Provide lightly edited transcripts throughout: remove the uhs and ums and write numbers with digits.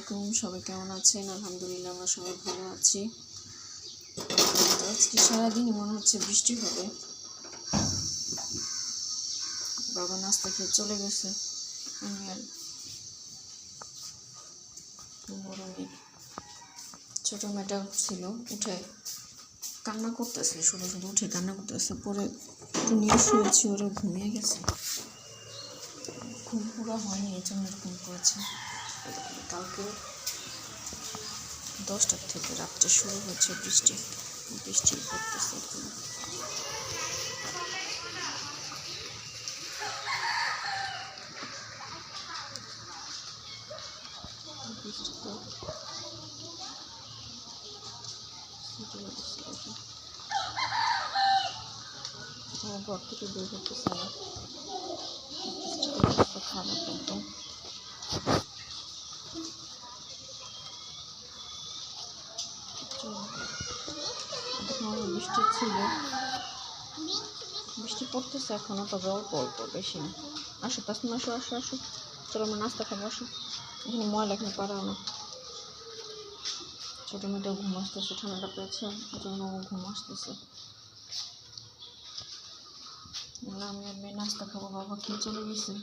আলাইকুম, সবাই কেমন আছেন? আলহামদুলিল্লাহ আমরা সবাই ভালো আছি। আজকে সারাদিনই মনে হচ্ছে বৃষ্টি হবে। বাবা নাস্তা খেয়ে চলে গেছে। আমি আর বড় মেয়ে, ছোট মেয়েটা ছিল, উঠে কান্না করতেছে, শুধু শুধু উঠে কান্না করতেছে। পরে একটু নিয়ে শুয়েছি, ওরা ঘুমিয়ে গেছে। ঘুম পুরো হয়নি, এই জন্য এরকম করেছে। কালকে 10টার থেকে রাত্রে শুরু হয়েছে বৃষ্টি পড়তেছে এখন। বৃষ্টিতে আমার ঘর থেকে বের করতেছে না, বৃষ্টিতে খারাপ একদম। বৃষ্টি ছিল, বৃষ্টি পড়তেছে এখনো, তবে অল্প অল্প, বেশি না। আসো তাসমিন, আসো আসো আসো, চলো আমরা নাস্তা খাবো, আসো। এখানে ময়লা এখানে পারাও না। ছোটো মেয়েটাও ঘুম আসতেছে, ঠান্ডাটা পেয়েছে, ওই জন্য ঘুম আসতেছে। আমি আর মেয়ে নাস্তা খাবো, বাবা খেয়ে চলে গেছে।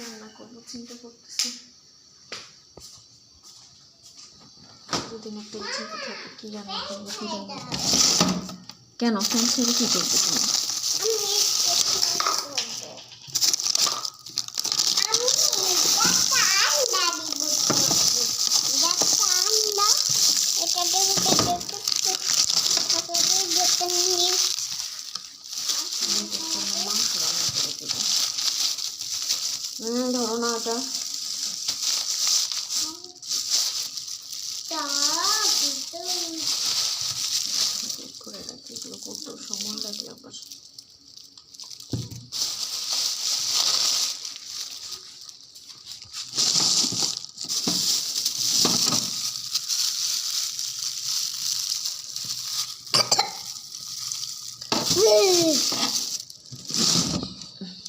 রান্না করবো চিন্তা করতেছি, দুদিন একটা চিন্তা থাকে কি রান্না করবো, কি রান্না করবো। কেন ফোন ছেড়ে কি করবে তুমি? ধরো না ওটা, করে রাখি, এগুলো করতেও সময় লাগে আবার।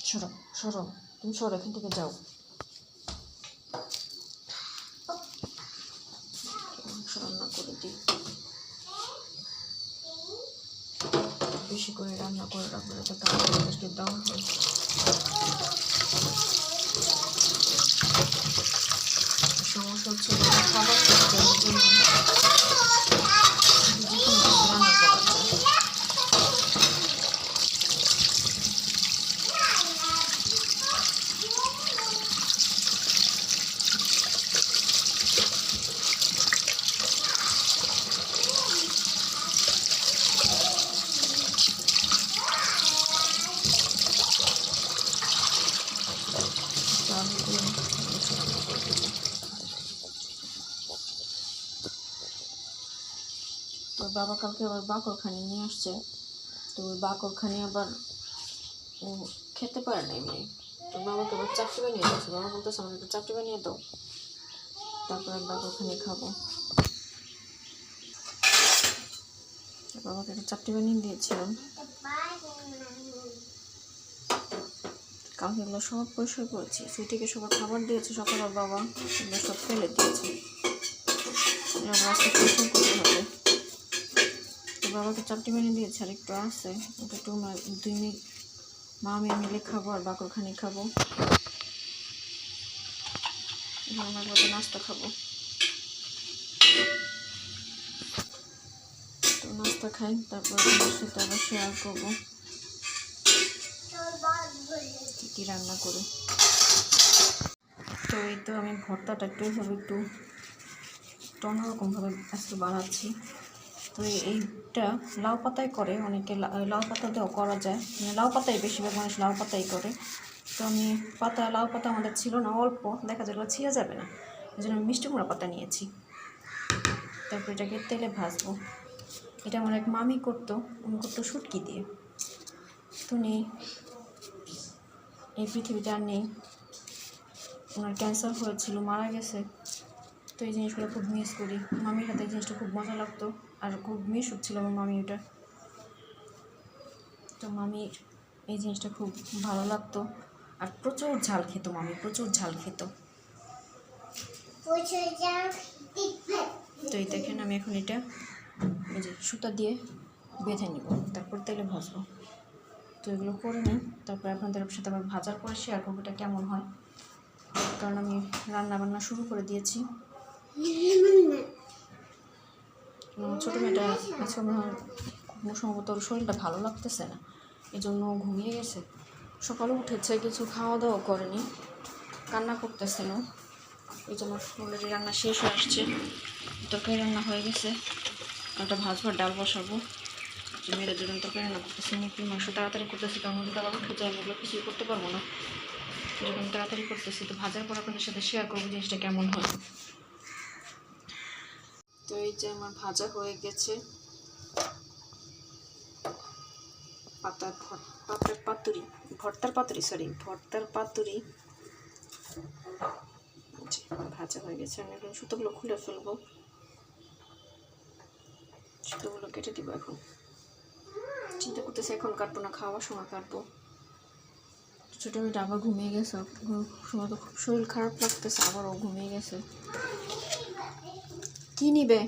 সরো সরো, তুমি সরো, এখান থেকে যাও। রান্না করে দিই, বেশি করে রান্না করে রাখলে তো তাদেরকে দেওয়া হয়। সমস্যা হচ্ছে খাবার জন্য রান্না করা যায়। তো বাবা কালকে আবার বাকরখানি নিয়ে আসছে, তো ওই বাকরখানি আবার ও খেতে পারে না এমনি। তো বাবাকে আবার চাপটি বানিয়ে দিয়েছে, বাবা বলতেছে আমাকে একটু চাপটি বানিয়ে দাও, তারপরে বাকরখানি খাবো। বাবাকে একটু চাপটি বানিয়ে দিয়েছিলাম। কালকে এগুলো সব পরিষ্কার করেছি, সুইটিকে সবার খাবার দিয়েছে সকালে, বাবা এগুলো সব ফেলে দিয়েছে, আজকে পরিষ্কার করতে হবে। তো বাবাকে চাপটি বানিয়ে দিয়েছে, আর একটু আছে, ওটা একটু 2 মিনিট মা আমি মিলে খাবো, আর বাকরখানি খাবো। আমার নাস্তা খাবো, তো নাস্তা খাই, তারপর তোমার সাথে আবার শেয়ার করবো কী রান্না করি। তো এই তো আমি ভর্তাটা একটু অন্যরকমভাবে আজকে বানাচ্ছি। তো এইটা লাউ পাতায় করে, অনেকে লাউ পাতা দিয়েও করা যায়, মানে লাউ পাতায় বেশিরভাগ মানুষ লাউ পাতাই করে। তো আমি লাউ পাতা আমাদের ছিল না, অল্প, দেখা যাবে ছিঁড়া যাবে না, এই জন্য আমি মিষ্টি কুমড়া পাতা নিয়েছি। তারপর এটাকে তেলে ভাজবো। এটা আমার এক মামি করতো, উনি করতো শুটকি দিয়ে। তো নেই, এই পৃথিবীতে আর নেই, ওনার ক্যান্সার হয়েছিল, মারা গেছে। তো এই জিনিসগুলো খুব মিস করি, মামির হাতে এই জিনিসটা খুব মজা লাগতো, আর খুব মিশুক ছিল আমার মামি ওটা। তো মামির এই জিনিসটা খুব ভালো লাগতো, আর প্রচুর ঝাল খেত মামি, প্রচুর ঝাল খেত। তো এই দেখেন আমি এখন এটা এই যে সুতা দিয়ে বেঁধে নিব, তারপর তেলে ভাজবো। তো এগুলো করে নিই, তারপর আপনাদের সাথে আবার ভাজার পরে শেয়ার করবো এটা কেমন হয়, কারণ আমি রান্না বান্না শুরু করে দিয়েছি। ছোটো মেয়েটা আজকে আমার কোনো সম্ভবত ওর শরীরটা ভালো লাগতেছে না, এই জন্য ঘুমিয়ে গেছে। সকালে উঠেছে, কিছু খাওয়া দাওয়া করেনি, কান্না করতেছিল। এই জন্য অলরেডি রান্না শেষ হয়ে আসছে, তরকারি রান্না হয়ে গেছে, একটা ভাজবার ডাল বসাবো। মেয়েদের জন্য তরকারি রান্না করতেছি, মুরগির মাংস তাড়াতাড়ি করতেছি, কারণ ওদের আবার উঠে যায়, আমি এগুলো কিছুই করতে পারবো না, যখন তাড়াতাড়ি করতেছি। তো ভাজার পর আপনাদের সাথে শেয়ার করবো জিনিসটা কেমন হয়। তো এই যে আমার ভাজা হয়ে গেছে, ভর্তার পাতুরি ভাজা হয়ে গেছে। আমি এখন সুতোগুলো খুলে ফেলবো, সুতোগুলো কেটে দিব। এখন চিন্তা করতেছি এখন কাটবো না, খাওয়ার সময় কাটবো। ছোটো মেয়েটা আবার ঘুমিয়ে গেছে, সময় তো খুব শরীর খারাপ লাগতেছে, আবারও ঘুমিয়ে গেছে। কি নিবে?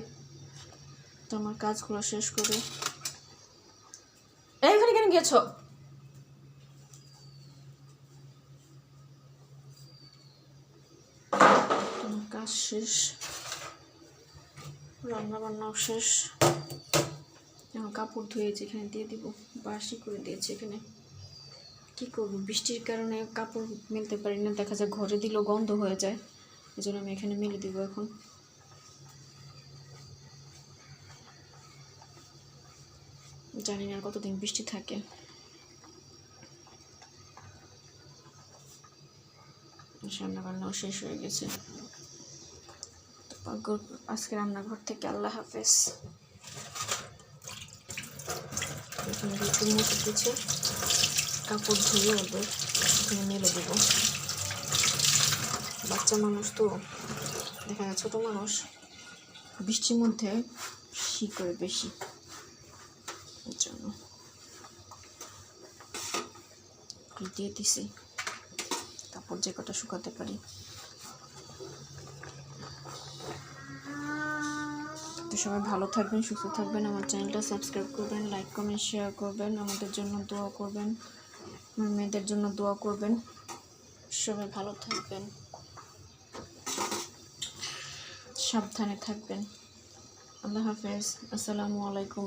তো আমার কাজগুলো শেষ করে এইখানে কেন গেছো? আমার কাজ শেষ, রান্না বান্নাও শেষ। এখন কাপড় ধুয়েছি, এখানে দিয়ে দিব, বাসি করে দিয়েছি এখানে। কী করবো, বৃষ্টির কারণে কাপড় মেলতে পারি না, দেখা যায় ঘরে দিলেও গন্ধ হয়ে যায়, এই জন্য আমি এখানে মেলে দিব। এখন জানি না কতদিন বৃষ্টি থাকে। রান্না বান্নাও শেষ হয়ে গেছে। আজকে রান্নাঘর থেকে আল্লাহ হাফেজ। এখানে একটু মুছে কিছু কাপড় ধুয়ে ওদের এখানে মেলে দেবো। বাচ্চা মানুষ তো, দেখা যায় ছোটো মানুষ, বৃষ্টির মধ্যে শী করে বেশি, এর জন্য দিয়ে দিছি কাপড় যে কটা শুকাতে পারি। তো সবাই ভালো থাকবেন, সুস্থ থাকবেন, আমার চ্যানেলটা সাবস্ক্রাইব করবেন, লাইক কমেন্ট শেয়ার করবেন, আমাদের জন্য দোয়া করবেন, আমার মেয়েদের জন্য দোয়া করবেন। সবাই ভালো থাকবেন, সাবধানে থাকবেন। আল্লাহ হাফেজ, আসসালামু আলাইকুম।